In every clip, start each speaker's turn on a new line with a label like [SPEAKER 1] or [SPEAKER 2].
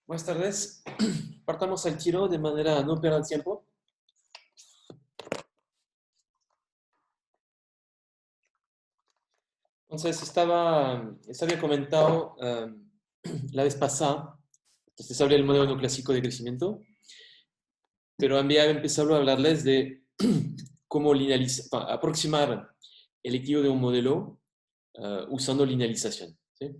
[SPEAKER 1] Buenas tardes. Partamos al tiro de manera a no perder tiempo. Entonces, había comentado la vez pasada, entonces hablé del modelo neoclásico de crecimiento, pero había empezado a hablarles de cómo aproximar el equilibrio de un modelo usando linealización, ¿sí?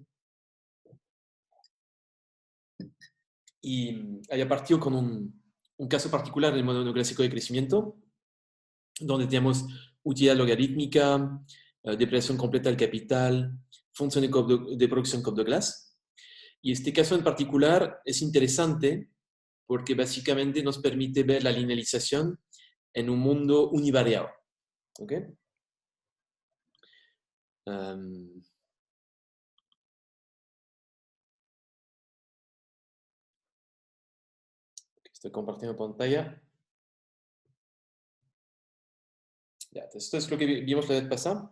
[SPEAKER 1] Y había partido con un caso particular del modelo neoclásico de crecimiento, donde tenemos utilidad logarítmica, depreciación completa del capital, función de producción Cobb-Douglas. Y este caso en particular es interesante porque básicamente nos permite ver la linealización en un mundo univariado. ¿Ok? Um, Estoy compartiendo pantalla. Ya, esto es lo que vimos la vez pasada.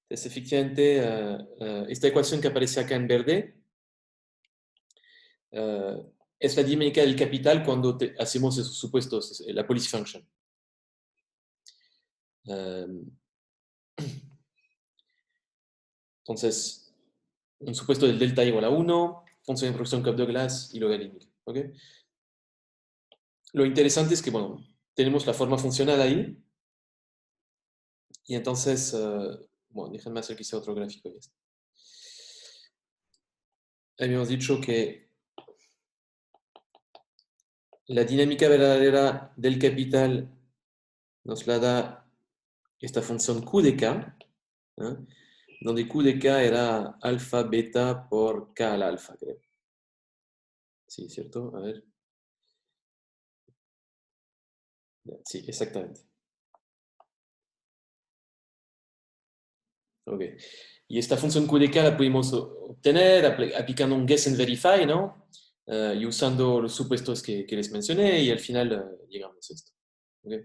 [SPEAKER 1] Entonces, efectivamente, esta ecuación que aparece acá en verde es la dinámica del capital cuando hacemos esos supuestos, la policy function. Entonces, un supuesto del delta igual a 1, función de producción Cobb-Douglas y logarítmica. ¿Okay? Lo interesante es que, bueno, tenemos la forma funcional ahí, y entonces, bueno, déjenme hacer quizá otro gráfico. Ya está. Habíamos dicho que la dinámica verdadera del capital nos la da esta función Q de K, ¿eh? Donde Q de K era alfa beta por K al alfa, creo. Sí, ¿cierto? A ver. Sí, exactamente. Ok. Y esta función QDK la pudimos obtener aplicando un guess and verify, ¿no? Y usando los supuestos que les mencioné, y al final llegamos a esto. Okay.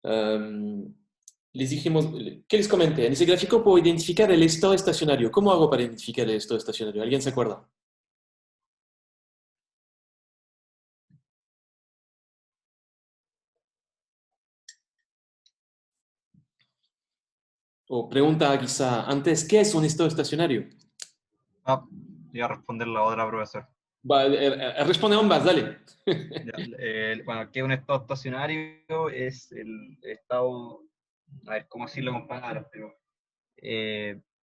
[SPEAKER 1] Um, Les dijimos, ¿qué les comenté? En ese gráfico puedo identificar el estado estacionario. ¿Cómo hago para identificar el estado estacionario? ¿Alguien se acuerda? O pregunta quizá antes, ¿qué es un estado estacionario?
[SPEAKER 2] Voy a responder la otra, profesor.
[SPEAKER 1] Responde ambas, dale.
[SPEAKER 2] Ya, bueno, que un estado estacionario es el estado, a ver cómo decirlo con palabras, pero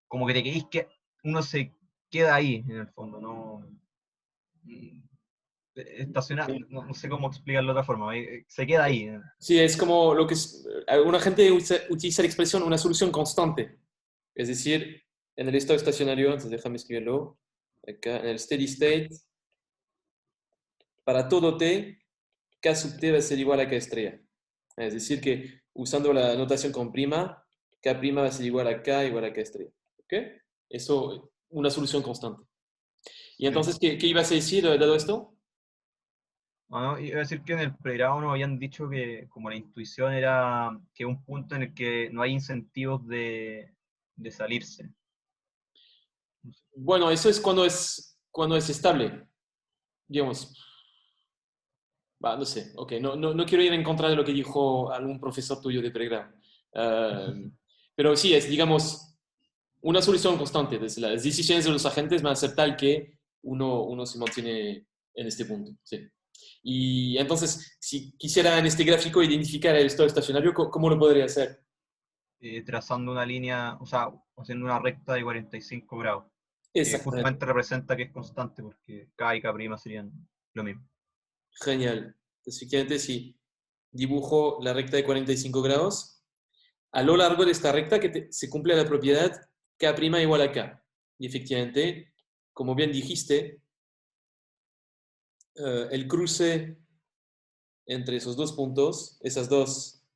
[SPEAKER 2] como que te quedís que uno se queda ahí, en el fondo, no estacionar, no sé cómo explicarlo de otra forma, se queda ahí.
[SPEAKER 1] Sí, es como lo que alguna gente utiliza la expresión una solución constante. Es decir, en el estado estacionario, entonces déjame escribirlo, acá en el steady state, para todo t, k sub t va a ser igual a k estrella. Es decir, que usando la notación con prima, k prima va a ser igual a k estrella. ¿Ok? Eso, una solución constante. Y
[SPEAKER 2] Sí.
[SPEAKER 1] entonces, ¿qué ibas a decir dado esto?
[SPEAKER 2] Bueno, iba a decir que en el pregrado nos habían dicho que como la intuición era que un punto en el que no hay incentivos de salirse.
[SPEAKER 1] Bueno, eso es cuando es estable. Digamos, no sé, ok, no quiero ir en contra de lo que dijo algún profesor tuyo de pregrado. Pero sí, es, digamos, una solución constante. Desde las decisiones de los agentes van a ser tal que uno se mantiene en este punto. Sí. Y entonces, si quisiera en este gráfico identificar el estado estacionario, ¿cómo lo podría hacer?
[SPEAKER 2] Trazando una línea, o sea, haciendo una recta de 45 grados, que
[SPEAKER 1] Exactamente.
[SPEAKER 2] justamente representa que es constante, porque K y K' serían lo mismo.
[SPEAKER 1] Genial. Entonces, efectivamente, si dibujo la recta de 45 grados, a lo largo de esta recta se cumple la propiedad K' igual a K. Y efectivamente, como bien dijiste, el cruce entre esos dos puntos, esas dos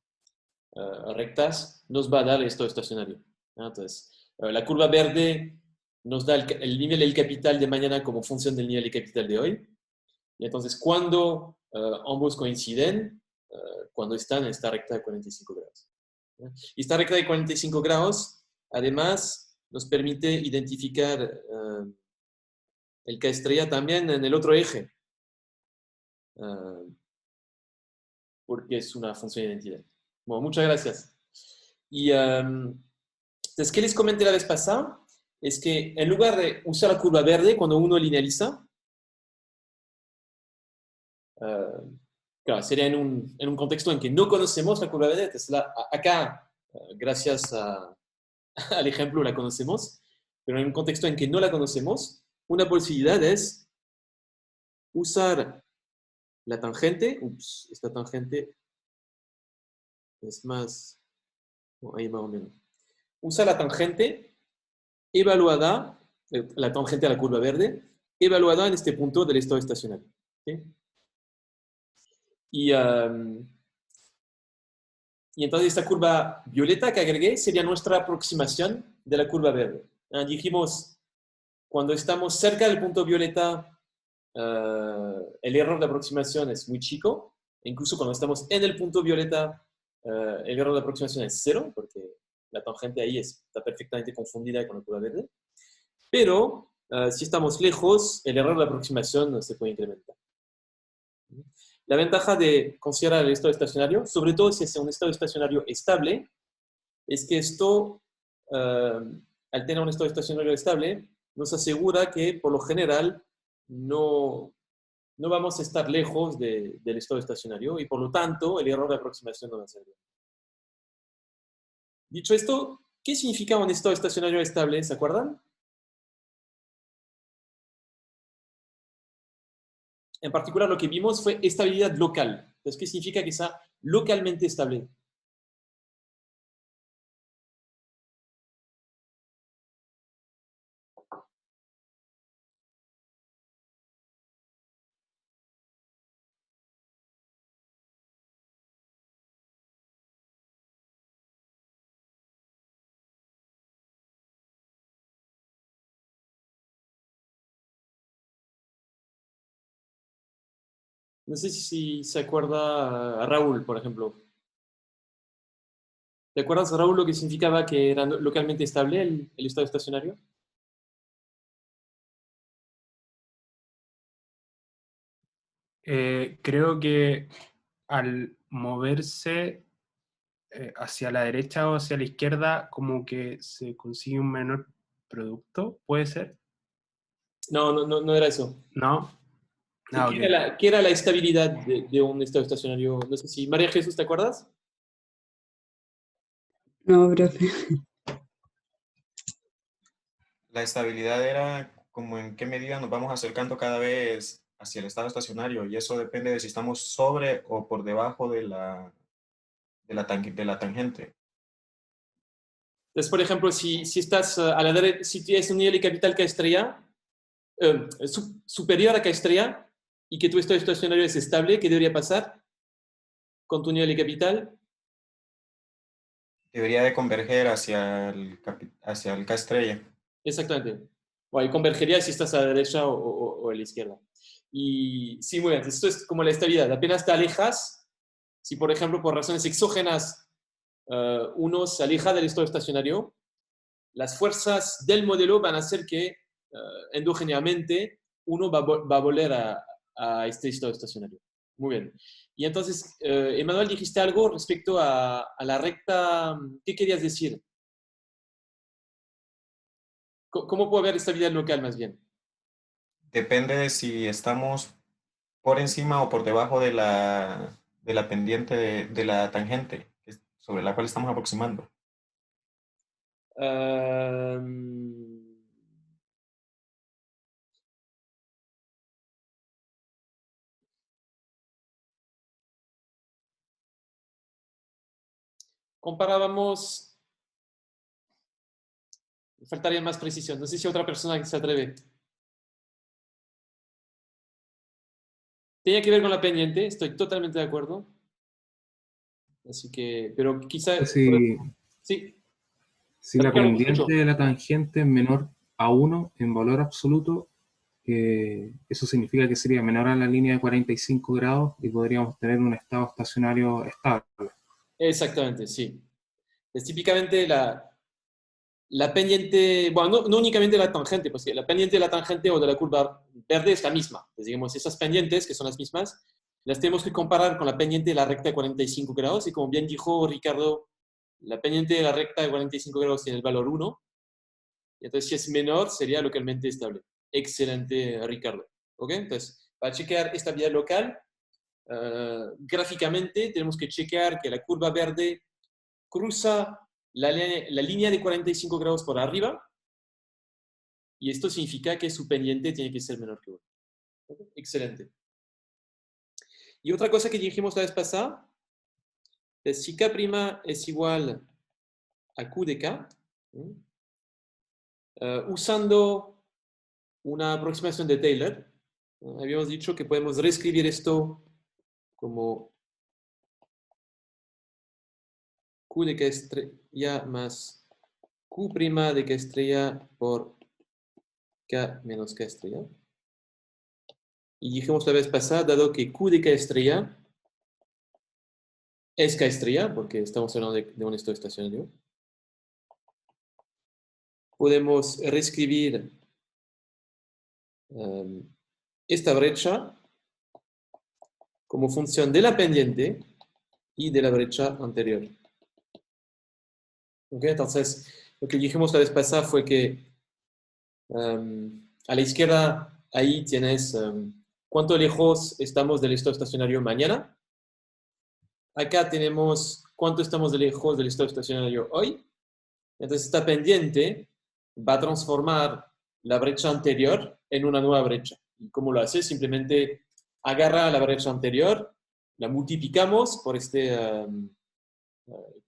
[SPEAKER 1] rectas, nos va a dar esto estacionario. Entonces, la curva verde nos da el nivel del capital de mañana como función del nivel de capital de hoy. Y entonces, cuando ambos coinciden, cuando están en esta recta de 45 grados. Y esta recta de 45 grados, además, nos permite identificar el K estrella también en el otro eje, porque es una función de identidad. Bueno, muchas gracias. Y entonces, ¿qué les comenté la vez pasada? Es que en lugar de usar la curva verde cuando uno linealiza, claro, sería en un contexto en que no conocemos la curva verde. Entonces, acá, gracias al ejemplo, la conocemos, pero en un contexto en que no la conocemos, una posibilidad es usar la tangente. Ups, esta tangente es más, bueno, ahí más o menos. Usa la tangente evaluada, la tangente a la curva verde, evaluada en este punto del estado estacionario. ¿Sí? Y, y entonces esta curva violeta que agregué sería nuestra aproximación de la curva verde. Dijimos, cuando estamos cerca del punto violeta, el error de aproximación es muy chico. Incluso cuando estamos en el punto violeta, el error de aproximación es cero, porque la tangente ahí está perfectamente confundida con la curva verde. Pero si estamos lejos, el error de aproximación se puede incrementar. La ventaja de considerar el estado estacionario, sobre todo si es un estado estacionario estable, es que esto, al tener un estado estacionario estable, nos asegura que por lo general no vamos a estar lejos del estado estacionario y por lo tanto el error de aproximación no va a ser grande. Dicho esto, ¿qué significa un estado estacionario estable? ¿Se acuerdan? En particular, lo que vimos fue estabilidad local. Entonces, ¿qué significa que sea localmente estable? No sé si se acuerda a Raúl, por ejemplo. ¿Te acuerdas, Raúl, lo que significaba que era localmente estable el estado estacionario?
[SPEAKER 3] Creo que al moverse hacia la derecha o hacia la izquierda, como que se consigue un menor producto, ¿puede ser?
[SPEAKER 1] No era eso.
[SPEAKER 3] ¿No? Ah, ok.
[SPEAKER 1] ¿Qué era la estabilidad de un estado estacionario? No sé si María Jesús, ¿te acuerdas?
[SPEAKER 4] No, profe.
[SPEAKER 5] La estabilidad era como en qué medida nos vamos acercando cada vez hacia el estado estacionario, y eso depende de si estamos sobre o por debajo de la tangente.
[SPEAKER 1] Entonces, por ejemplo, si estás a la derecha, si tienes un nivel de capital K estrella, superior a K estrella, y que tu estado estacionario es estable, ¿qué debería pasar con tu nivel de capital?
[SPEAKER 5] Debería de converger hacia el K estrella.
[SPEAKER 1] Exactamente. Bueno, y convergería si estás a la derecha o a la izquierda. Y sí, muy bien. Esto es como la estabilidad. Apenas te alejas, si por ejemplo por razones exógenas uno se aleja del estado estacionario, las fuerzas del modelo van a hacer que endógenamente uno va a volver a este estado estacionario. Muy bien. Y entonces, Emanuel, dijiste algo respecto a la recta. ¿Qué querías decir? ¿Cómo puede haber estabilidad local más bien?
[SPEAKER 5] Depende de si estamos por encima o por debajo de la pendiente de la tangente sobre la cual estamos aproximando.
[SPEAKER 1] Comparábamos, faltaría más precisión. No sé si otra persona se atreve. Tenía que ver con la pendiente, estoy totalmente de acuerdo. Así que, pero quizá...
[SPEAKER 6] Si,
[SPEAKER 1] Sí,
[SPEAKER 6] si la
[SPEAKER 1] lo escucho.
[SPEAKER 6] pendiente de la tangente es menor a 1 en valor absoluto, eso significa que sería menor a la línea de 45 grados y podríamos tener un estado estacionario estable.
[SPEAKER 1] Exactamente, sí. Es típicamente la pendiente, bueno, no únicamente la tangente, pues la pendiente de la tangente o de la curva verde es la misma. Entonces, digamos, esas pendientes, que son las mismas, las tenemos que comparar con la pendiente de la recta de 45 grados. Y como bien dijo Ricardo, la pendiente de la recta de 45 grados tiene el valor 1. Y entonces, si es menor, sería localmente estable. Excelente, Ricardo. ¿Ok? Entonces, para chequear estabilidad local, gráficamente tenemos que chequear que la curva verde cruza la línea de 45 grados por arriba, y esto significa que su pendiente tiene que ser menor que 1. ¿Okay? Excelente. Y otra cosa que dijimos la vez pasada es si K' es igual a Q de K, usando una aproximación de Taylor, habíamos dicho que podemos reescribir esto como Q de K estrella más Q' de K estrella por K menos K estrella. Y dijimos la vez pasada, dado que Q de K estrella es K estrella, porque estamos hablando de un estado estacionario, podemos reescribir esta brecha como función de la pendiente y de la brecha anterior. ¿Okay? Entonces, lo que dijimos la vez pasada fue que a la izquierda ahí tienes cuánto lejos estamos del estado estacionario mañana. Acá tenemos cuánto estamos de lejos del estado estacionario hoy. Entonces, esta pendiente va a transformar la brecha anterior en una nueva brecha. ¿Y cómo lo hace? Simplemente agarra la brecha anterior, la multiplicamos por este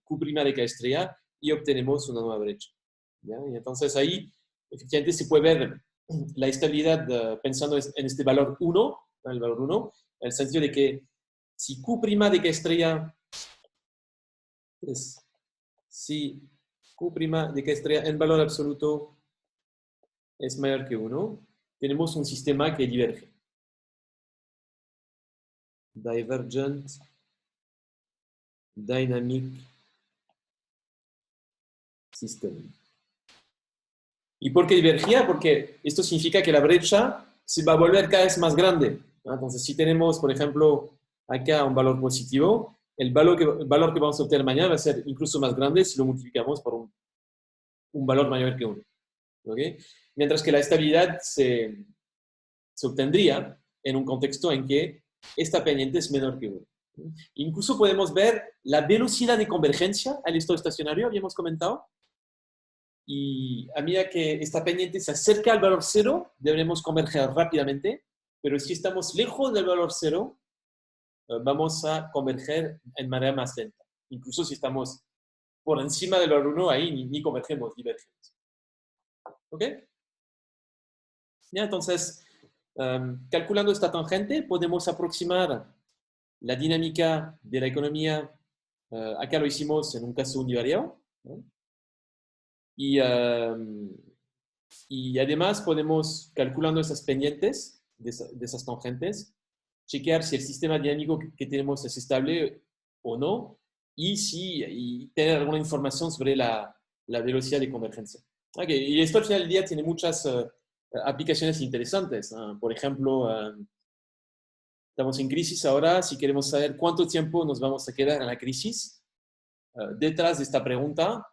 [SPEAKER 1] Q' de K estrella y obtenemos una nueva brecha. ¿Ya? Y entonces ahí, efectivamente, se puede ver la estabilidad pensando en este valor 1, el valor 1, en el sentido de que si Q' de K estrella es si Q' de K estrella en valor absoluto es mayor que 1, tenemos un sistema que diverge. Divergent Dynamic System. ¿Y por qué divergía? Porque esto significa que la brecha se va a volver cada vez más grande. Entonces, si tenemos, por ejemplo, acá un valor positivo, el valor que vamos a obtener mañana va a ser incluso más grande si lo multiplicamos por un valor mayor que 1. ¿Okay? Mientras que la estabilidad se obtendría en un contexto en que esta pendiente es menor que 1. Incluso podemos ver la velocidad de convergencia al estado estacionario, habíamos comentado. Y a medida que esta pendiente se acerca al valor 0, deberemos converger rápidamente, pero si estamos lejos del valor 0, vamos a converger en manera más lenta. Incluso si estamos por encima del valor 1, ahí ni convergemos, divergemos. ¿Ok? Ya, entonces, calculando esta tangente, podemos aproximar la dinámica de la economía. Acá lo hicimos en un caso univariado, ¿no? Y además podemos, calculando esas pendientes de esas tangentes, chequear si el sistema dinámico que tenemos es estable o no, y tener alguna información sobre la velocidad de convergencia. Okay. Y esto al final del día tiene muchas aplicaciones interesantes. Por ejemplo, estamos en crisis ahora. Si queremos saber cuánto tiempo nos vamos a quedar en la crisis, detrás de esta pregunta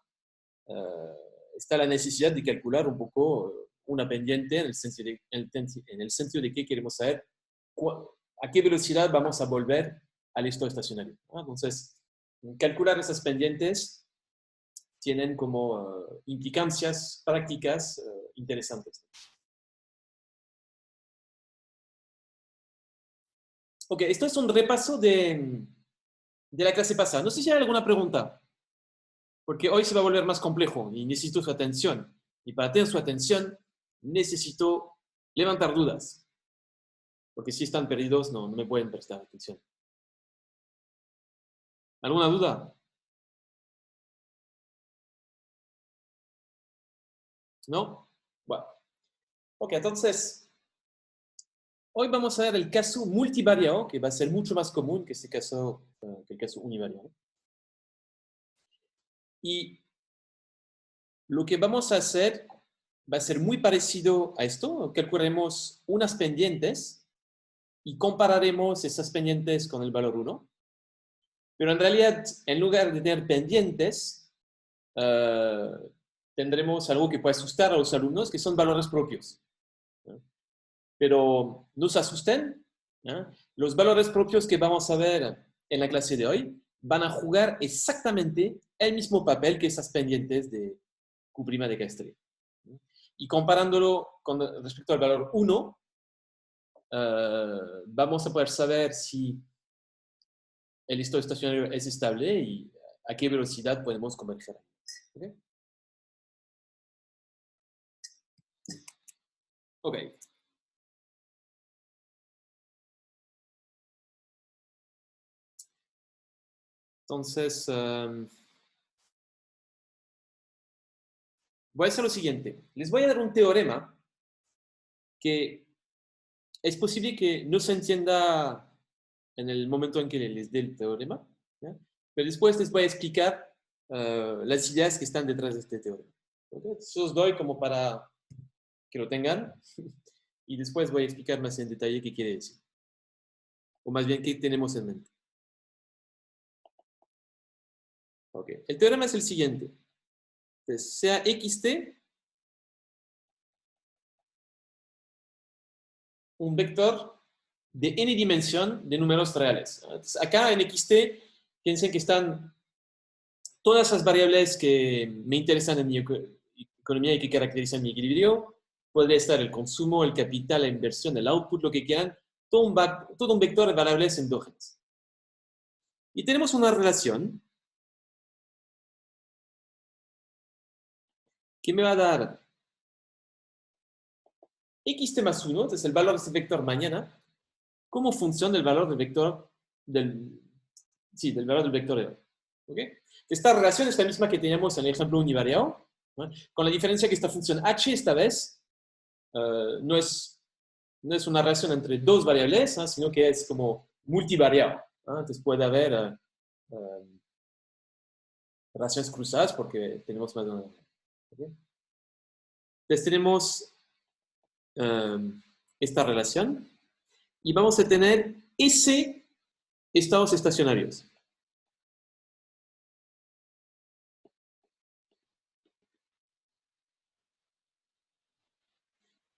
[SPEAKER 1] está la necesidad de calcular un poco una pendiente en el sentido de que queremos saber a qué velocidad vamos a volver al estado estacionario. Entonces, calcular esas pendientes tienen como implicancias prácticas interesantes. Ok, esto es un repaso de la clase pasada. No sé si hay alguna pregunta, porque hoy se va a volver más complejo y necesito su atención. Y para tener su atención, necesito levantar dudas, porque si están perdidos, no me pueden prestar atención. ¿Alguna duda? ¿No? Bueno. Ok, entonces, hoy vamos a ver el caso multivariado, que va a ser mucho más común que este caso, que el caso univariado. Y lo que vamos a hacer va a ser muy parecido a esto. Calcularemos unas pendientes y compararemos esas pendientes con el valor 1. Pero en realidad, en lugar de tener pendientes, tendremos algo que puede asustar a los alumnos, que son valores propios. Pero no se asusten. Los valores propios que vamos a ver en la clase de hoy van a jugar exactamente el mismo papel que esas pendientes de Q' de K estrella. Y comparándolo con respecto al valor 1, vamos a poder saber si el estado estacionario es estable y a qué velocidad podemos converger. ¿Okay? Ok. Entonces, voy a hacer lo siguiente. Les voy a dar un teorema que es posible que no se entienda en el momento en que les dé el teorema, ¿ya? Pero después les voy a explicar las ideas que están detrás de este teorema. ¿Okay? Eso os doy como para que lo tengan y después voy a explicar más en detalle qué quiere decir. O más bien qué tenemos en mente. Okay. El teorema es el siguiente. Entonces, sea xt un vector de n dimensión de números reales. Entonces, acá en xt, piensen que están todas las variables que me interesan en mi economía y que caracterizan mi equilibrio. Podría estar el consumo, el capital, la inversión, el output, lo que quieran. Todo un vector de variables endógenas. Y tenemos una relación que me va a dar xt más 1, entonces el valor de ese vector mañana, como función del valor del vector del valor del vector de hoy. ¿Okay? Esta relación es la misma que teníamos en el ejemplo univariado, ¿no? Con la diferencia que esta función h esta vez no es una relación entre dos variables, ¿no? Sino que es como multivariado, ¿no? Entonces puede haber relaciones cruzadas porque tenemos más de una. ¿Okay? Entonces tenemos esta relación y vamos a tener S estados estacionarios.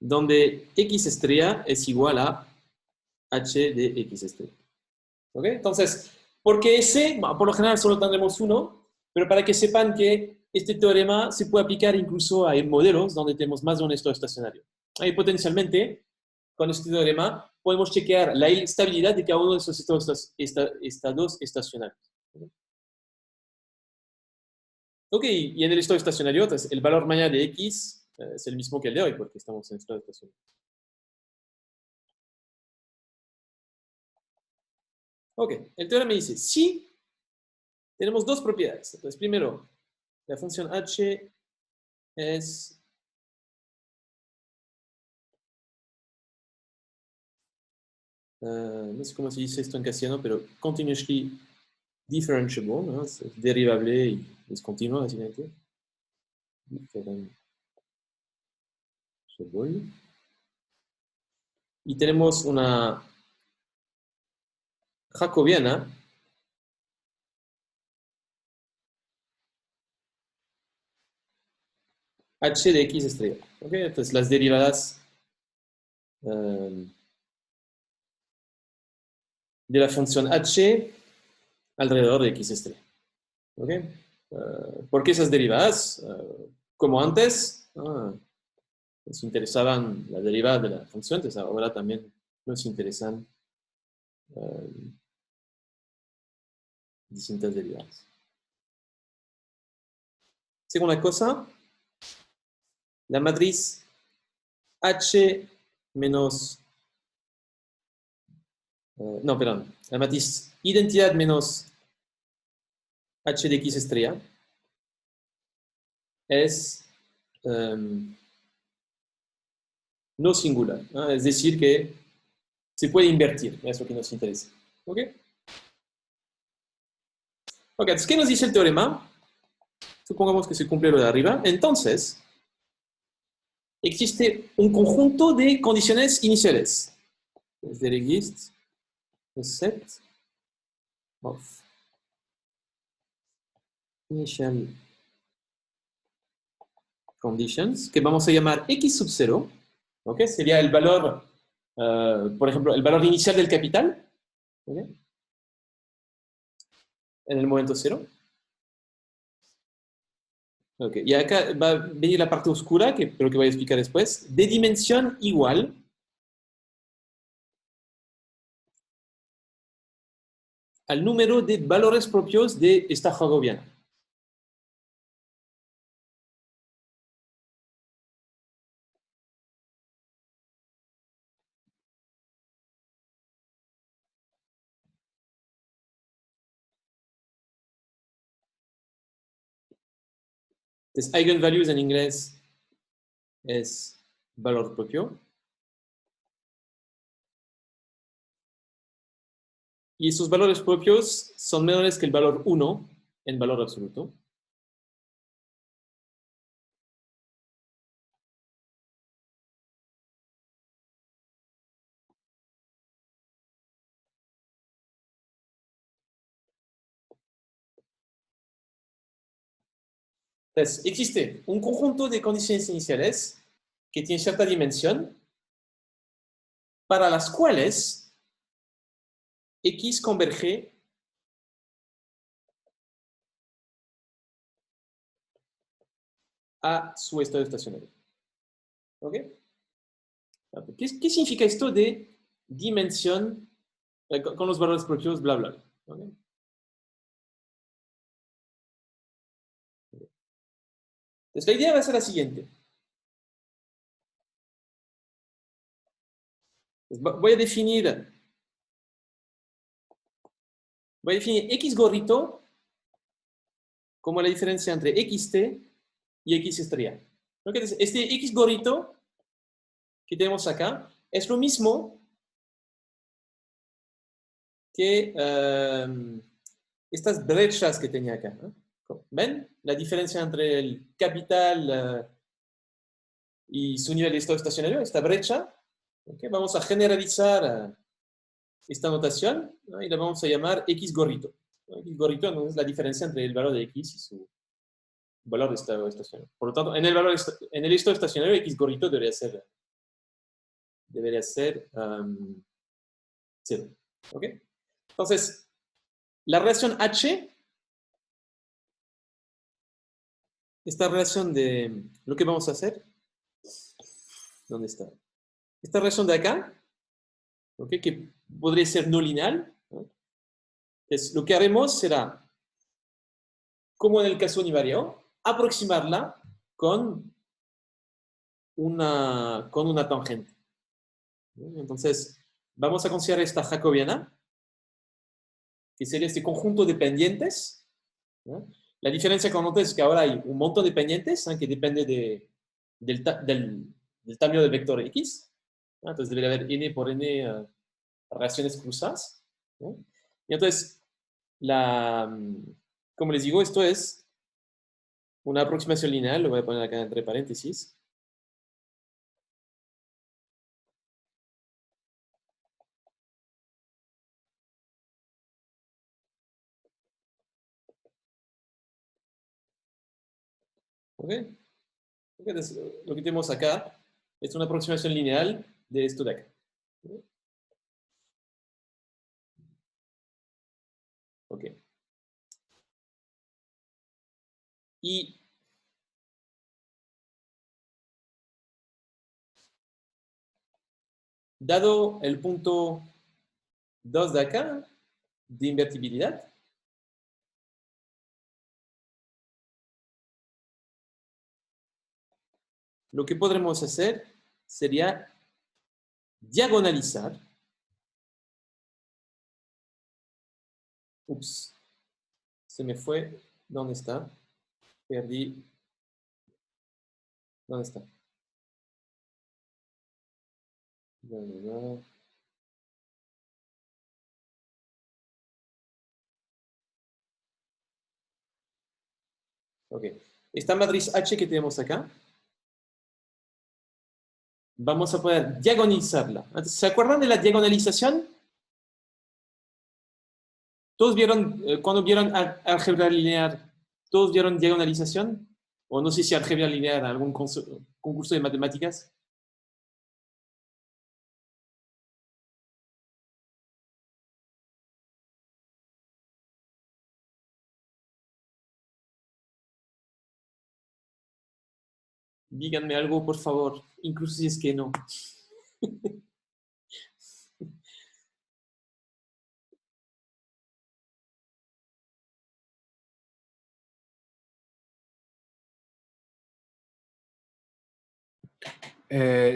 [SPEAKER 1] Donde x estrella es igual a h de x estrella. ¿Ok? Entonces, ¿por qué S? Bueno, por lo general solo tendremos uno, pero para que sepan que este teorema se puede aplicar incluso a modelos donde tenemos más de un estado estacionario. Ahí potencialmente, con este teorema, podemos chequear la estabilidad de cada uno de esos estados estacionarios. Ok, y en el estado estacionario, entonces, el valor mañana de x es el mismo que el de hoy, porque estamos en estado estacionario. Ok, el teorema dice, si tenemos dos propiedades. Entonces, primero, la función h es no sé cómo se dice esto en castellano, pero continuously differentiable, ¿no? Es derivable y es continuo, básicamente. Differentiable. Y tenemos una jacobiana h de x estrella. ¿Okay? Entonces las derivadas de la función h alrededor de x estrella. ¿Okay? ¿Por qué esas derivadas? Como antes, nos interesaban la derivada de la función, entonces ahora también nos interesan distintas derivadas. Segunda cosa, la matriz H menos, no, perdón, la matriz identidad menos H de X estrella es no singular, ¿no? Es decir que se puede invertir, es lo que nos interesa. ¿Ok? Ok, entonces, ¿qué nos dice el teorema? Supongamos que se cumple lo de arriba. Entonces, existe un conjunto de condiciones iniciales. There exists a set of initial conditions que vamos a llamar x sub 0. ¿Okay? Sería el valor, por ejemplo, el valor inicial del capital. ¿Okay? En el momento 0. Okay. Y acá va a venir la parte oscura, pero que voy a explicar después, de dimensión igual al número de valores propios de esta jacobiana. Entonces, eigenvalues en inglés es valor propio. Y esos valores propios son menores que el valor 1 en valor absoluto. Entonces, existe un conjunto de condiciones iniciales que tienen cierta dimensión para las cuales X converge a su estado estacionario. ¿Ok? ¿Qué significa esto de dimensión con los valores propios, bla, bla, bla? ¿Ok? Entonces, la idea va a ser la siguiente. Voy a definir X gorrito como la diferencia entre XT y X estrella. ¿Ok? Entonces, este X gorrito que tenemos acá es lo mismo que estas brechas que tenía acá, ¿no? ¿Ven? La diferencia entre el capital y su nivel de estado estacionario, esta brecha. ¿Okay? Vamos a generalizar esta notación, ¿no? Y la vamos a llamar X gorrito. ¿No? X gorrito no es la diferencia entre el valor de X y su valor de estado estacionario. Por lo tanto, en el estado estacionario, X gorrito debería ser 0. ¿Ok? Entonces, la relación H, esta relación de lo que vamos a hacer, ¿dónde está? Esta relación de acá, ¿okay? Que podría ser no lineal, ¿no? Entonces, lo que haremos será, como en el caso univariado, aproximarla con una tangente. ¿No? Entonces, vamos a considerar esta jacobiana, que sería este conjunto de pendientes, ¿no? La diferencia con nosotros es que ahora hay un montón de pendientes, ¿no? Que depende del tamaño del vector X. ¿No? Entonces debería haber n por n relaciones cruzadas. ¿No? Y entonces, como les digo, esto es una aproximación lineal, lo voy a poner acá entre paréntesis. ¿Ok? Entonces, lo que tenemos acá es una aproximación lineal de esto de acá. Ok. Y dado el punto 2 de acá, de invertibilidad, lo que podremos hacer sería diagonalizar. Ups, se me fue. ¿Dónde está? Perdí. ¿Dónde está? Ok. Esta matriz H que tenemos acá, vamos a poder diagonalizarla. ¿Se acuerdan de la diagonalización? ¿Todos vieron, cuando vieron álgebra lineal, todos vieron diagonalización? O no sé si álgebra lineal, algún concurso de matemáticas. Díganme algo, por favor, incluso si es que no.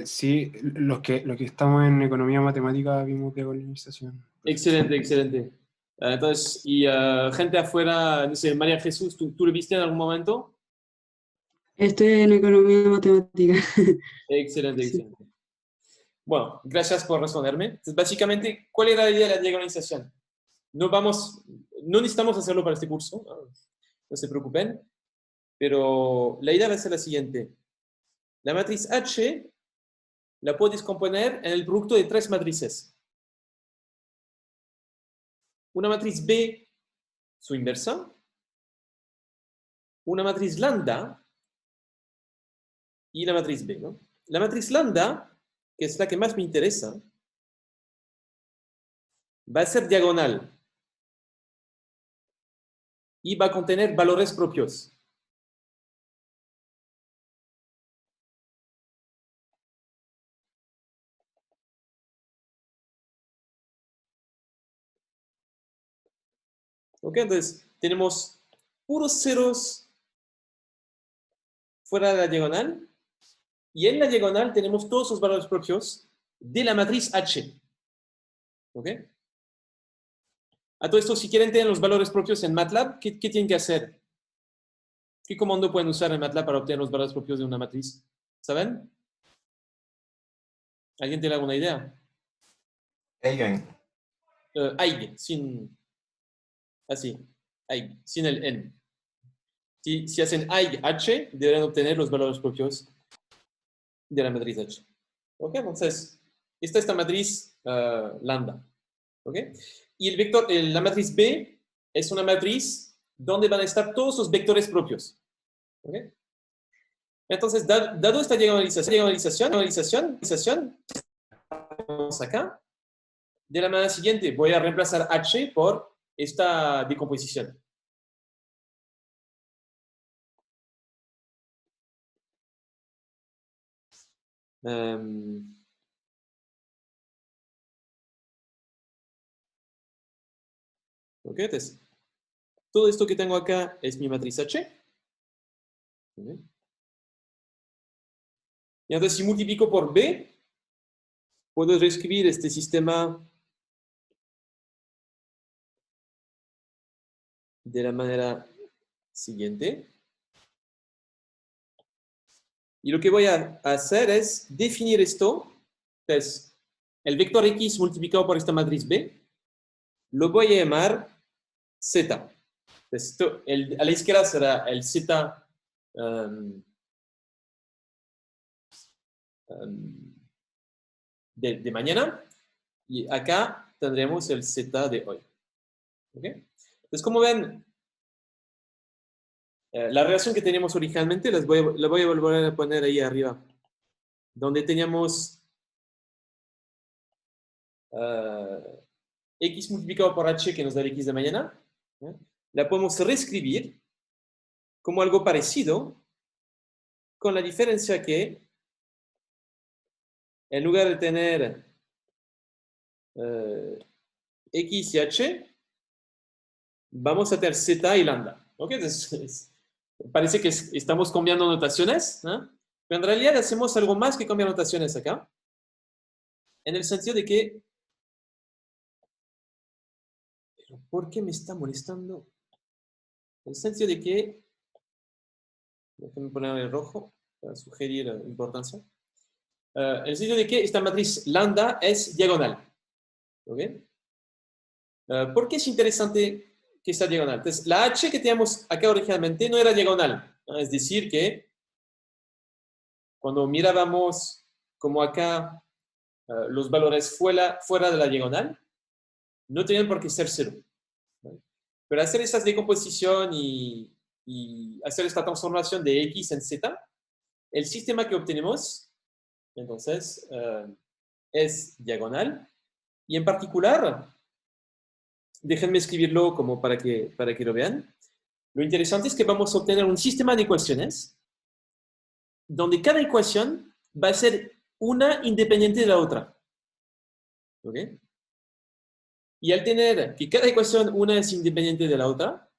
[SPEAKER 3] Sí, los que estamos en economía matemática vimos diagonalización.
[SPEAKER 1] Excelente, excelente. Entonces, y gente afuera, no sé, María Jesús, ¿tú lo viste en algún momento?
[SPEAKER 4] Estoy en economía matemática.
[SPEAKER 1] Excelente,
[SPEAKER 4] Sí.
[SPEAKER 1] excelente. Bueno, gracias por responderme. Entonces, básicamente, ¿cuál era la idea de la diagonalización? No necesitamos hacerlo para este curso, no se preocupen, pero la idea va a ser la siguiente. La matriz H la puedes componer en el producto de tres matrices. Una matriz B, su inversa, una matriz lambda y la matriz B, ¿no? La matriz lambda, que es la que más me interesa, va a ser diagonal y va a contener valores propios. ¿Ok? Entonces, tenemos puros ceros fuera de la diagonal y en la diagonal tenemos todos los valores propios de la matriz H. ¿Ok? A todo esto, si quieren tener los valores propios en MATLAB, ¿qué tienen que hacer? ¿Qué comando pueden usar en MATLAB para obtener los valores propios de una matriz? ¿Saben? ¿Alguien tiene alguna idea?
[SPEAKER 5] Eigen.
[SPEAKER 1] Eig, sin... Así. Eig, sin el N. Si hacen Eig H, deberán obtener los valores propios de la matriz H. ¿Ok? Entonces, esta matriz lambda. ¿Ok? Y el vector, la matriz B es una matriz donde van a estar todos los vectores propios. ¿Ok? Entonces, dado esta diagonalización, vamos acá. De la manera siguiente, voy a reemplazar H por esta decomposición. Ok, entonces, todo esto que tengo acá es mi matriz H. ¿Okay? Y entonces, si multiplico por B, puedo reescribir este sistema de la manera siguiente. Y lo que voy a hacer es definir esto. Entonces, el vector X multiplicado por esta matriz B, lo voy a llamar Z. Entonces, a la izquierda será el Z de mañana y acá tendremos el Z de hoy. ¿Okay? Entonces, como ven, la relación que teníamos originalmente la voy a volver a poner ahí arriba, donde teníamos X multiplicado por H que nos da el X de mañana. La podemos reescribir como algo parecido, con la diferencia que en lugar de tener X y H, vamos a tener Z y lambda. ¿Okay? Entonces, parece que estamos cambiando notaciones, ¿no? Pero en realidad hacemos algo más que cambiar notaciones acá, en el sentido de que... ¿Pero por qué me está molestando? En el sentido de que... Déjame poner el rojo para sugerir importancia. En el sentido de que esta matriz lambda es diagonal. ¿Okay? ¿Por qué es interesante que está diagonal. Entonces, la h que teníamos acá originalmente no era diagonal, ¿no? Es decir, que cuando mirábamos como acá los valores fuera de la diagonal, no tenían por qué ser 0. ¿Vale? Pero hacer esta decomposición y hacer esta transformación de x en z, el sistema que obtenemos, entonces, es diagonal. Y en particular, déjenme escribirlo como para que lo vean. Lo interesante es que vamos a obtener un sistema de ecuaciones donde cada ecuación va a ser una independiente de la otra. ¿Ok? Y al tener que cada ecuación una es independiente de la otra,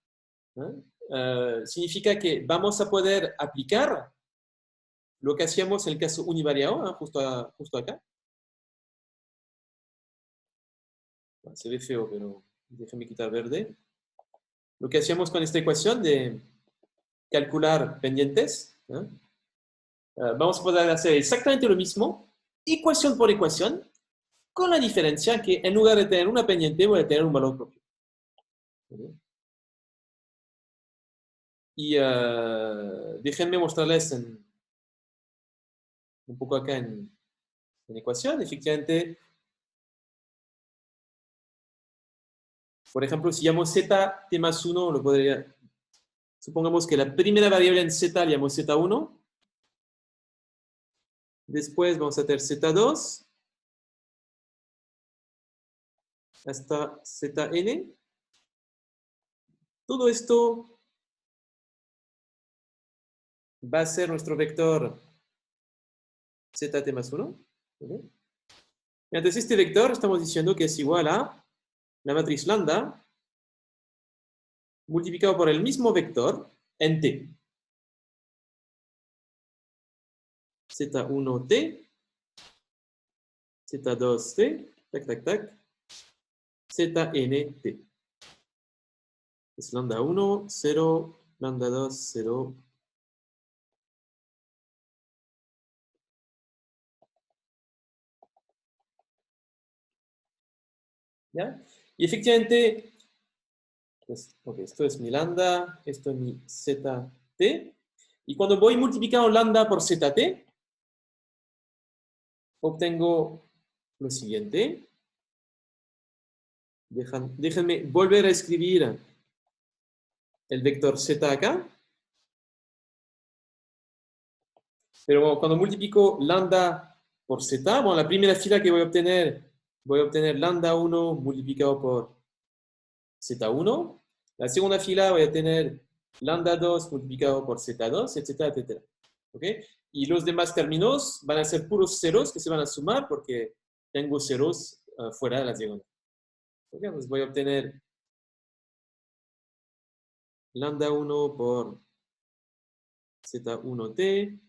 [SPEAKER 1] ¿no? Significa que vamos a poder aplicar lo que hacíamos en el caso univariado, ¿no? Justo acá. Se ve feo, pero déjenme quitar verde. Lo que hacíamos con esta ecuación de calcular pendientes, ¿no? Vamos a poder hacer exactamente lo mismo, ecuación por ecuación, con la diferencia que en lugar de tener una pendiente, voy a tener un valor propio. ¿Okay? Y déjenme mostrarles un poco acá en ecuación. Efectivamente, por ejemplo, si llamo z t más 1, lo podría... Supongamos que la primera variable en z le llamo z1. Después vamos a tener z2 hasta zn. Todo esto va a ser nuestro vector zt más 1. ¿Okay? Entonces, este vector estamos diciendo que es igual a la matriz lambda multiplicado por el mismo vector en t. z1t, z2t, tac, tac, tac, znt. Es lambda 1, 0, lambda 2, 0. ¿Ya? Y efectivamente, pues, okay, esto es mi lambda, esto es mi zt. Y cuando voy multiplicando lambda por zt, obtengo lo siguiente. Déjenme volver a escribir el vector z acá. Pero cuando multiplico lambda por z, bueno, la primera fila que voy a obtener lambda 1 multiplicado por z1. La segunda fila voy a tener lambda 2 multiplicado por z2, etcétera, etcétera. ¿Okay? Y los demás términos van a ser puros ceros que se van a sumar porque tengo ceros fuera de las diagonales. ¿Okay? Entonces voy a obtener lambda 1 por z1t,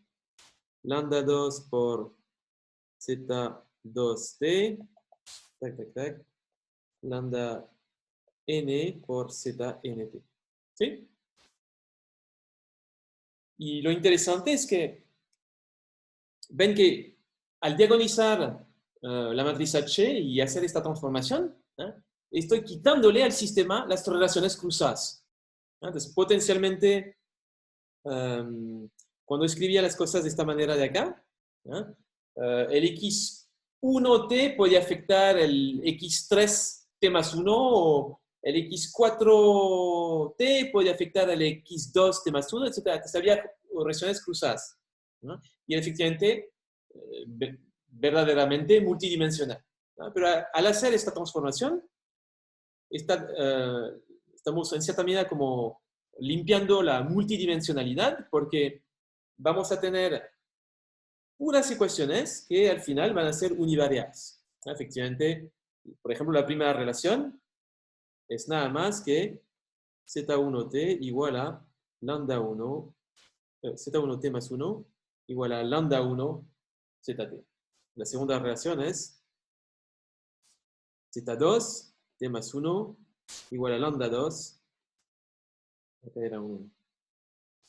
[SPEAKER 1] lambda 2 por z2t, tac, tac, tac, lambda n por znt. ¿Sí? Y lo interesante es que ven que al diagonalizar la matriz H y hacer esta transformación, estoy quitándole al sistema las relaciones cruzadas. Entonces, potencialmente, cuando escribía las cosas de esta manera de acá, el x1t puede afectar el x3t más 1 o el x4t puede afectar el x2t más 1, etc. Entonces, había relaciones cruzadas, ¿no? Y efectivamente, verdaderamente multidimensional, ¿no? Pero al hacer esta transformación, estamos en cierta medida como limpiando la multidimensionalidad porque vamos a tener puras ecuaciones que al final van a ser univariadas. Efectivamente, por ejemplo, la primera relación es nada más que z1t igual a lambda 1, z1t más 1 igual a lambda 1 zt. La segunda relación es z2 t más 1 igual a lambda 2, acá era un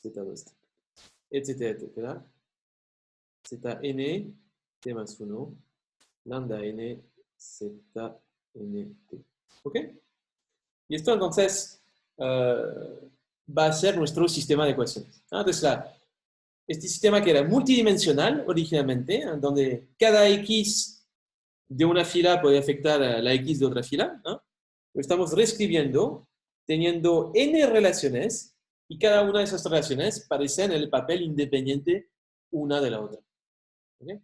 [SPEAKER 1] z2, etcétera, etcétera. Zn t más 1, lambda n, znt. ¿Ok? Y esto entonces va a ser nuestro sistema de ecuaciones. Entonces, este sistema que era multidimensional originalmente, donde cada X de una fila puede afectar a la X de otra fila, ¿no? Lo estamos reescribiendo teniendo n relaciones y cada una de esas relaciones parece en el papel independiente una de la otra. ¿Okay?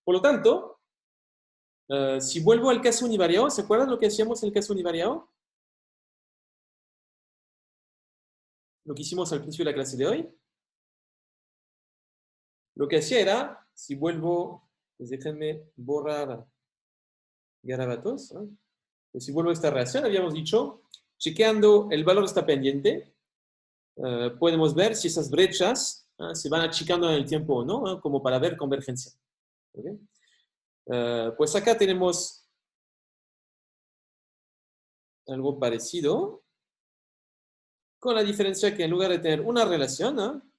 [SPEAKER 1] Por lo tanto, si vuelvo al caso univariado, ¿se acuerdan lo que hacíamos en el caso univariado? Lo que hicimos al principio de la clase de hoy. Lo que hacía era, si vuelvo, pues déjenme borrar garabatos, ¿no? Pues si vuelvo a esta relación, habíamos dicho, chequeando el valor de esta pendiente, podemos ver si esas brechas se van achicando en el tiempo o no, como para ver convergencia. ¿Okay? Pues acá tenemos algo parecido, con la diferencia que en lugar de tener una relación,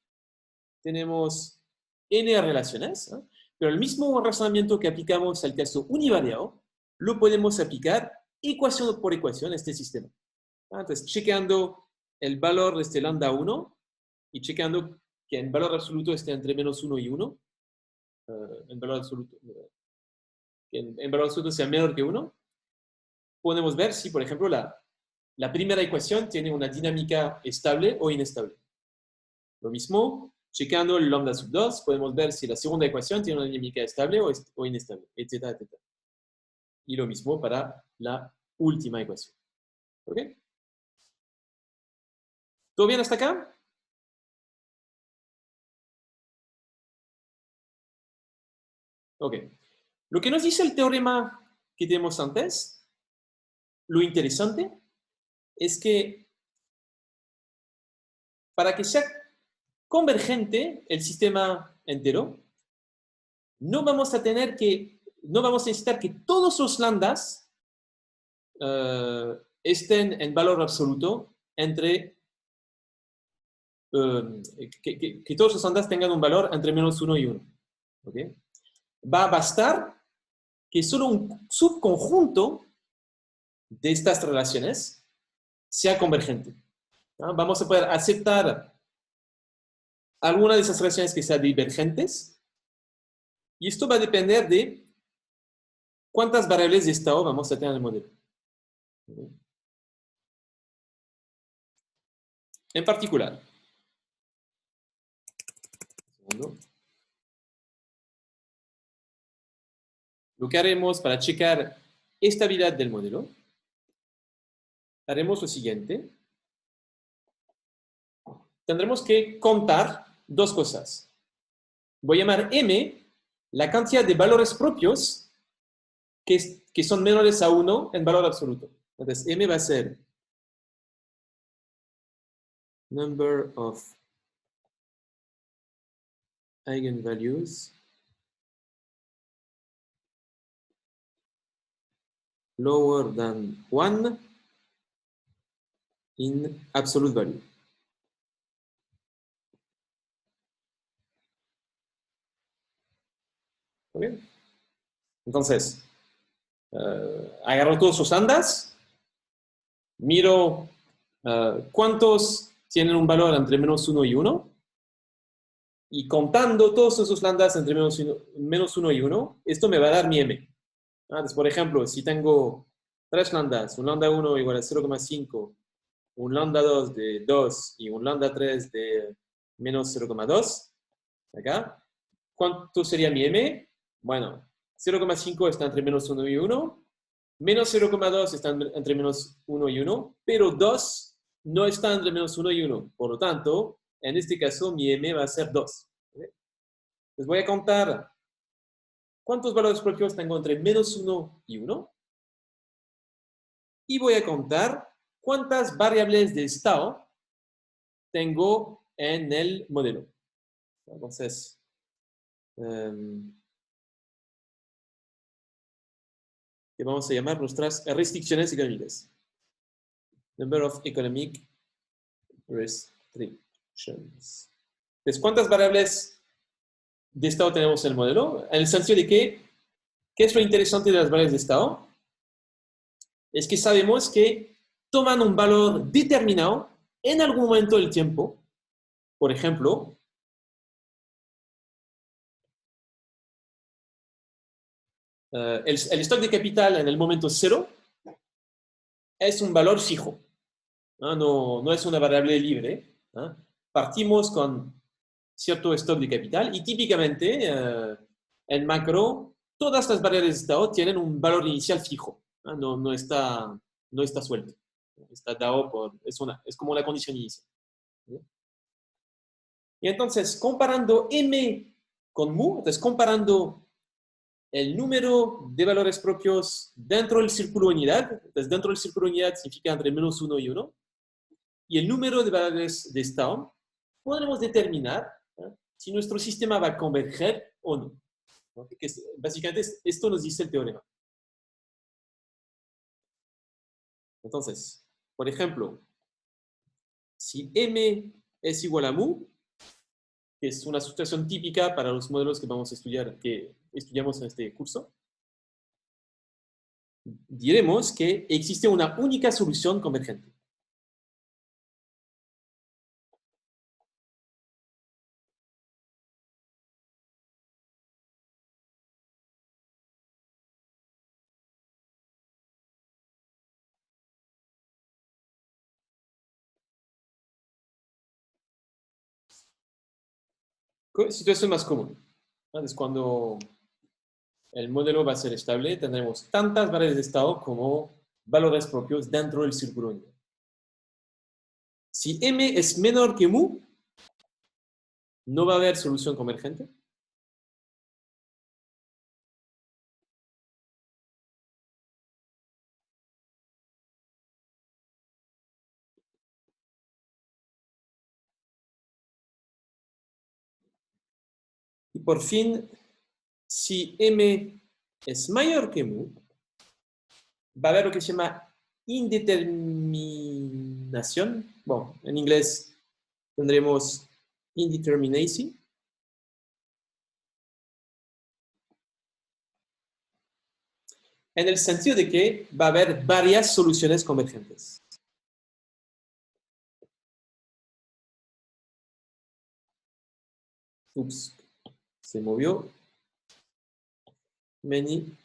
[SPEAKER 1] tenemos n relaciones, pero el mismo razonamiento que aplicamos al caso univariado, lo podemos aplicar ecuación por ecuación a este sistema. Entonces, chequeando el valor de este lambda 1 y chequeando que en valor absoluto esté entre menos 1 y 1, en valor absoluto, que en valor absoluto sea menor que 1, podemos ver si, por ejemplo, la primera ecuación tiene una dinámica estable o inestable. Lo mismo, checando el lambda sub 2, podemos ver si la segunda ecuación tiene una dinámica estable o inestable, etcétera, etcétera. Y lo mismo para la última ecuación. ¿Ok? ¿Todo bien hasta acá? Ok. Lo que nos dice el teorema que tenemos antes, lo interesante es que para que sea convergente el sistema entero, no vamos a necesitar que todos los lambdas estén en valor absoluto entre que todos los lambdas tengan un valor entre menos 1 y 1. ¿Okay? Va a bastar que solo un subconjunto de estas relaciones sea convergente. ¿No? Vamos a poder aceptar alguna de esas relaciones que sean divergentes, y esto va a depender de cuántas variables de estado vamos a tener en el modelo. En particular, lo que haremos para checar estabilidad del modelo, haremos lo siguiente. Tendremos que contar dos cosas. Voy a llamar M la cantidad de valores propios que son menores a 1 en valor absoluto. Entonces, M va a ser number of eigenvalues lower than 1 in absolute value. ¿Okay? Entonces, agarro todos sus lambdas, miro cuántos tienen un valor entre menos 1 y 1, y contando todos esos lambdas entre menos 1 y 1, esto me va a dar mi M. Entonces, por ejemplo, si tengo 3 lambdas, un lambda 1 igual a 0,5, un lambda 2 de 2 y un lambda 3 de menos 0,2, acá, ¿cuánto sería mi M? Bueno, 0,5 está entre menos 1 y 1, menos 0,2 está entre menos 1 y 1, pero 2 no está entre menos 1 y 1. Por lo tanto, en este caso, mi M va a ser 2. ¿Okay? Les voy a contar cuántos valores propios tengo entre menos 1 y 1. Y voy a contar cuántas variables de estado tengo en el modelo. Entonces, que vamos a llamar nuestras restricciones económicas. Number of economic restrictions. Entonces, ¿cuántas variables de estado tenemos en el modelo? En el sentido de que, ¿qué es lo interesante de las variables de estado? Es que sabemos que toman un valor determinado en algún momento del tiempo. Por ejemplo, el stock de capital en el momento 0 es un valor fijo, ¿no? No es una variable libre, ¿no? Partimos con cierto stock de capital y típicamente en macro todas las variables de estado tienen un valor inicial fijo, ¿no? No está suelto, está dado es como la condición inicial, ¿no? Y entonces comparando M con mu, entonces comparando el número de valores propios dentro del círculo unidad, entonces dentro del círculo unidad significa entre -1 y 1, y el número de valores de estado, podremos determinar si nuestro sistema va a converger o no. ¿No? Que básicamente esto nos dice el teorema. Entonces, por ejemplo, si M es igual a mu, que es una situación típica para los modelos que vamos a estudiar, que estudiamos en este curso, diremos que existe una única solución convergente. Situación más común, ¿no? Es cuando el modelo va a ser estable, tendremos tantas variables de estado como valores propios dentro del círculo unidad. Si M es menor que mu, no va a haber solución convergente. Y por fin, si M es mayor que mu, va a haber lo que se llama indeterminación. Bueno, en inglés tendremos indeterminacy. En el sentido de que va a haber varias soluciones convergentes. Ups, se movió. Many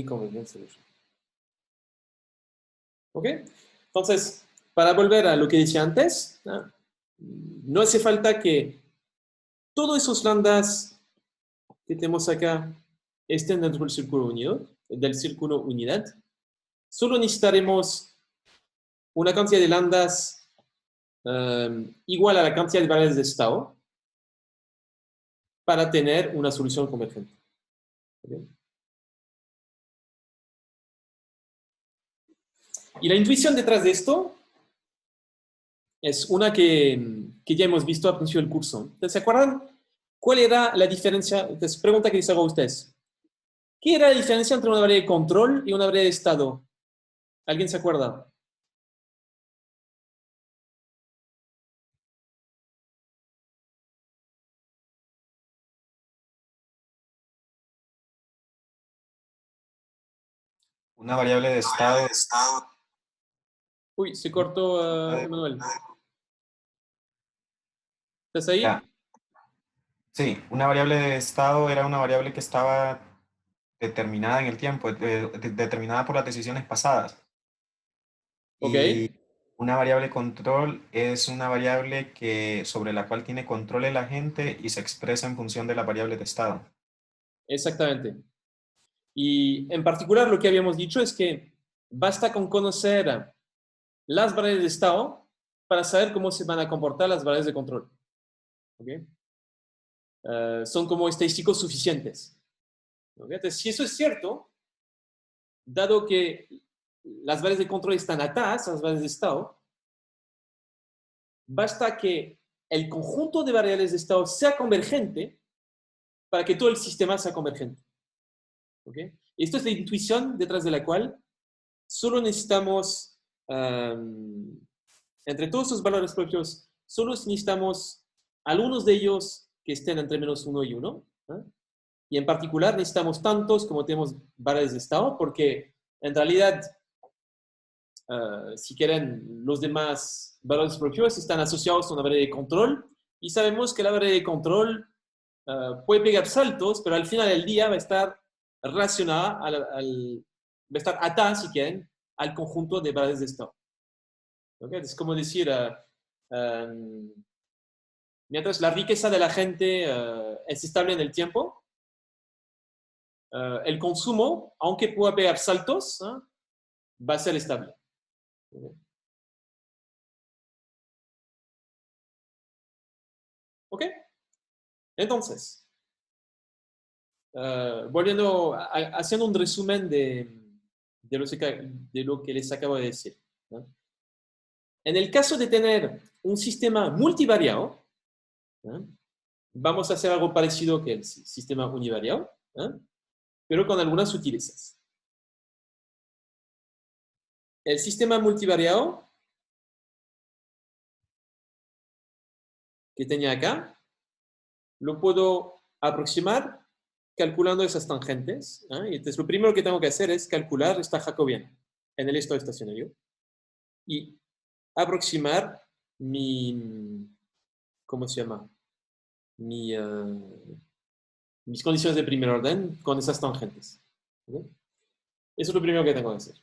[SPEAKER 1] convergent solutions. ¿Ok? Entonces, para volver a lo que decía antes, no hace falta que todos esos lambdas que tenemos acá estén dentro del círculo unidad. Solo necesitaremos una cantidad de lambdas igual a la cantidad de variables de estado para tener una solución convergente. ¿Okay? Y la intuición detrás de esto es una que ya hemos visto al principio del curso. Entonces, ¿se acuerdan cuál era la diferencia? Entonces, pregunta que les hago a ustedes. ¿Qué era la diferencia entre una variable de control y una variable de estado? ¿Alguien se acuerda?
[SPEAKER 5] Una variable de estado.
[SPEAKER 1] Uy, se cortó Emanuel. ¿Estás ahí?
[SPEAKER 5] Ya. Sí, una variable de estado era una variable que estaba determinada en el tiempo, determinada por las decisiones pasadas.
[SPEAKER 1] Ok.
[SPEAKER 5] Y una variable control es una variable sobre la cual tiene control el agente y se expresa en función de la variable de estado.
[SPEAKER 1] Exactamente. Y en particular lo que habíamos dicho es que basta con conocer las variables de estado para saber cómo se van a comportar las variables de control. ¿Okay? Son como estadísticos suficientes. ¿Okay? Entonces, si eso es cierto, dado que las variables de control están atadas a las variables de estado, basta que el conjunto de variables de estado sea convergente para que todo el sistema sea convergente. ¿Okay? Esto es la intuición detrás de la cual solo necesitamos, entre todos esos valores propios, solo necesitamos algunos de ellos que estén entre -1 y 1, ¿eh? Y en particular necesitamos tantos como tenemos variables de estado, porque en realidad, si quieren, los demás valores propios están asociados a una variable de control, y sabemos que la variable de control puede pegar saltos, pero al final del día va a estar relacionada, va a estar atada, si quieren, al conjunto de variables de estado. ¿Okay? Es como decir, mientras la riqueza de la gente es estable en el tiempo, el consumo, aunque pueda pegar saltos, va a ser estable. ¿Ok? Entonces, haciendo un resumen de lo que les acabo de decir, ¿no? En el caso de tener un sistema multivariado, ¿no?, vamos a hacer algo parecido que el sistema univariado, ¿no?, pero con algunas sutilezas. El sistema multivariado que tenía acá, lo puedo aproximar calculando esas tangentes, ¿eh? Y entonces lo primero que tengo que hacer es calcular esta jacobiana en el estado estacionario y aproximar ¿cómo se llama? Mis condiciones de primer orden con esas tangentes. ¿Okay? Eso es lo primero que tengo que hacer.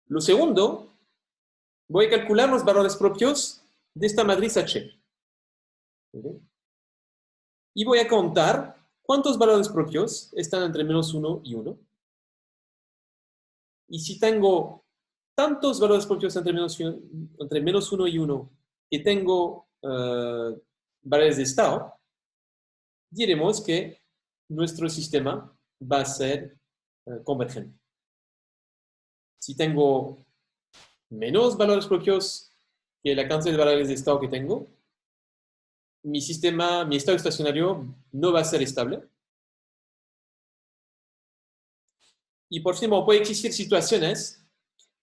[SPEAKER 1] Lo segundo, voy a calcular los valores propios de esta matriz H. ¿Okay? Y voy a contar cuántos valores propios están entre -1 y 1. Y si tengo tantos valores propios entre -1 y 1 que tengo variables de estado, diremos que nuestro sistema va a ser convergente. Si tengo menos valores propios que la cantidad de variables de estado que tengo, mi estado estacionario no va a ser estable. Y por último, puede existir situaciones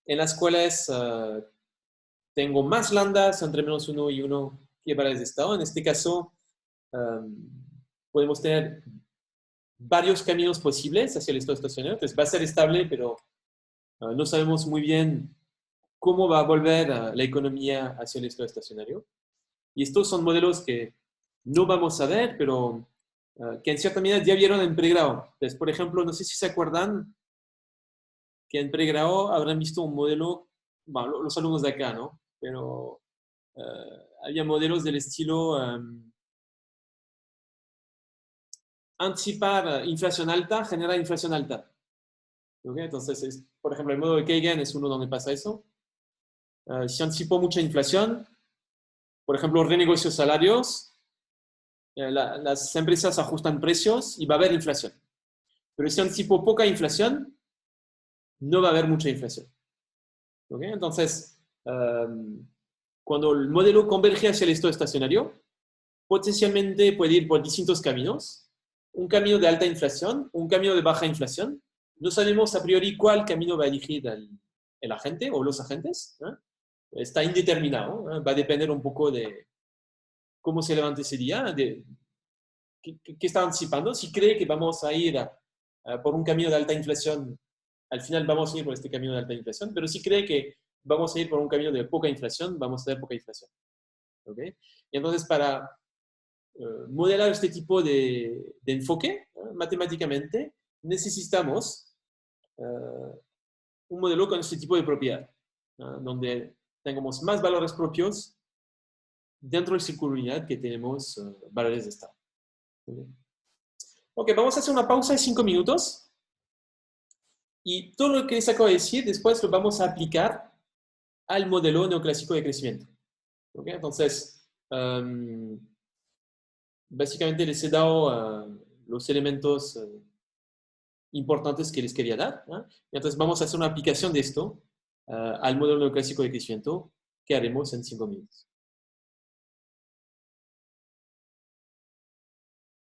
[SPEAKER 1] en las cuales tengo más lambdas entre -1 y 1 que variables de estado. En este caso, podemos tener varios caminos posibles hacia el estado estacionario. Entonces va a ser estable, pero no sabemos muy bien cómo va a volver la economía hacia el estado estacionario. Y estos son modelos que no vamos a ver, pero que en cierta medida ya vieron en pregrado. Entonces, por ejemplo, no sé si se acuerdan que en pregrado habrán visto un modelo, bueno, los alumnos de acá, ¿no? Pero había modelos del estilo anticipar inflación alta, generar inflación alta. ¿Okay? Entonces, por ejemplo, el modelo de Kagan es uno donde pasa eso. Si anticipo mucha inflación, por ejemplo, renegocio salarios, las empresas ajustan precios y va a haber inflación. Pero si anticipo poca inflación, no va a haber mucha inflación. ¿Okay? Entonces, cuando el modelo converge hacia el estado estacionario, potencialmente puede ir por distintos caminos. Un camino de alta inflación, un camino de baja inflación. No sabemos a priori cuál camino va a elegir el agente o los agentes, ¿eh? Está indeterminado, ¿eh? Va a depender un poco de cómo se levante ese día, de qué está anticipando. Si cree que vamos a ir por un camino de alta inflación, al final vamos a ir por este camino de alta inflación, pero si cree que vamos a ir por un camino de poca inflación, vamos a tener poca inflación. ¿Okay? Y entonces, para modelar este tipo de enfoque, matemáticamente, necesitamos un modelo con este tipo de propiedad, donde tengamos más valores propios dentro del círculo de unidad que tenemos valores de estado. Ok, vamos a hacer una pausa de 5 minutos y todo lo que les acabo de decir después lo vamos a aplicar al modelo neoclásico de crecimiento. Okay, entonces, básicamente les he dado los elementos importantes que les quería dar, ¿eh? Y entonces vamos a hacer una aplicación de esto al modelo neoclásico de crecimiento que haremos en 5 minutos.